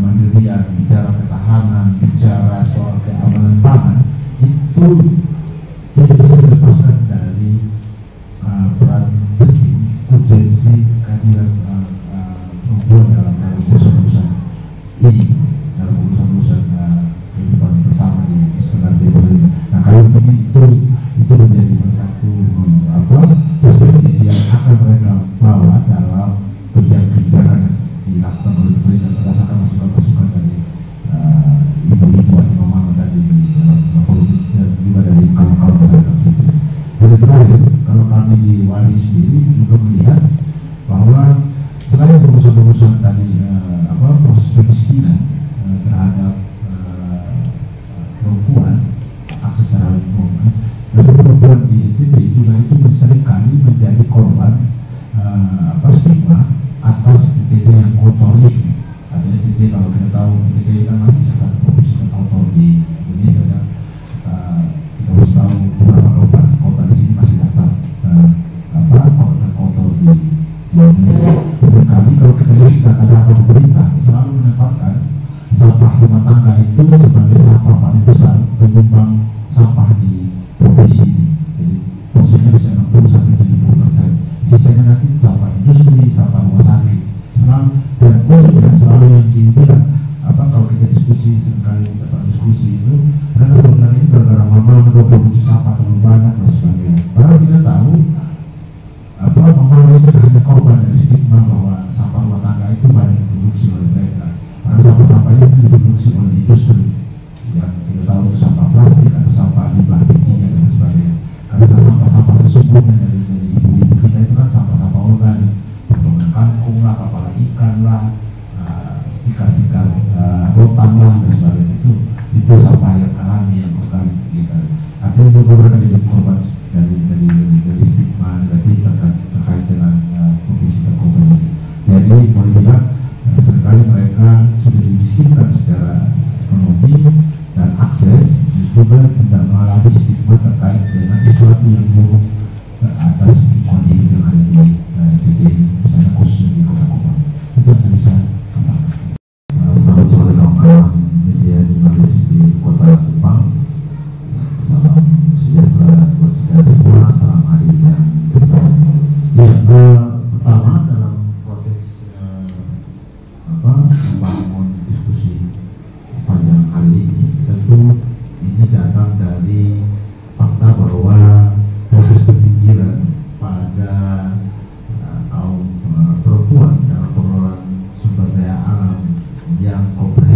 kemandirian, bicara ketahanan, bicara soal keamanan pangan, itu tidak bisa dilepaskan dari peran penting urgensi kehadiran perempuan dalam urusan-urusan ini, dalam urusan-urusan kehidupan bersama di sekitar timur ini. Nah, kalau ini itu menjadi salah satu perspektif yang akan mereka bawa dalam kebijakan yang dilakukan oleh pemerintah berdasarkan masukan-masukan dari ibu-ibu atau mama tadi dalam politik dan juga dari kawan-kawan masyarakat sipil. Jadi terakhir, kalau kami di Wali sendiri juga melihat bahwa selain urusan-urusan tadi proses kemiskinan terhadap perempuan, akses secara lingkungan, dan perempuan di NTT juga itu seringkali menjadi korban stigma atas NTT yang kotor ini. Ada NTT, kalau kita tahu NTT kan masih salah satu provinsi terkotor di Indonesia, dan kita harus tahu beberapa kabupaten kota di sini masih daftar kota terkotor di Indonesia. Seringkali kalau kita lihat data-data pemerintah selalu menempatkan sampah rumah tangga itu sebagai sampah paling besar penyumbang sampah di provinsi ini. Jadi porsinya bisa 60-70%. Sisanya nanti sampah industri, sampah rumah sakit. Dan ujungnya selalu yang dibilang kalau kita diskusi sekali diskusi itu karena sebenarnya ini gara-gara mama memproduksi sampah terlalu banyak dan sebagainya. Padahal kita tahu mama itu hanya korban dari stigma bahwa sampah rumah tangga itu banyak diproduksi oleh mereka. Karena sampah-sampah itu diproduksi oleh industri yang kita tahu itu sampah plastik atau sampah limbah kimia dan sebagainya. Karena sampah-sampah sesungguhnya dari ibu-ibu kita itu kan sampah-sampah organik, potongan kangkung lah, kepala ikan lah, ikan-ikan rotan lah dan sebagainya. Itu sampah yang alami, yang organik kita. Artinya juga mereka jadi korban dari stigma negatif terkait dengan kondisi terkompensasi. Jadi boleh bilang seringkali mereka sudah dimiskinkan secara ekonomi dan akses, juga tidak mengalami stigma terkait dengan sesuatu yang buruk atas kondisi yang ada di NTT, misalnya khususnya di kota-kota. Itu yang saya bisa katakan. Selamat sore kawan-kawan media jurnalis di kota Kupang. Salam sejahtera buat kita semua, salam adil dan lestari. Ya, pertama dalam proses membangun diskusi panjang kali ini, tentu ini datang dari fakta bahwa proses berpikiran pada kaum perempuan dalam pengelolaan sumber daya alam yang komprehensif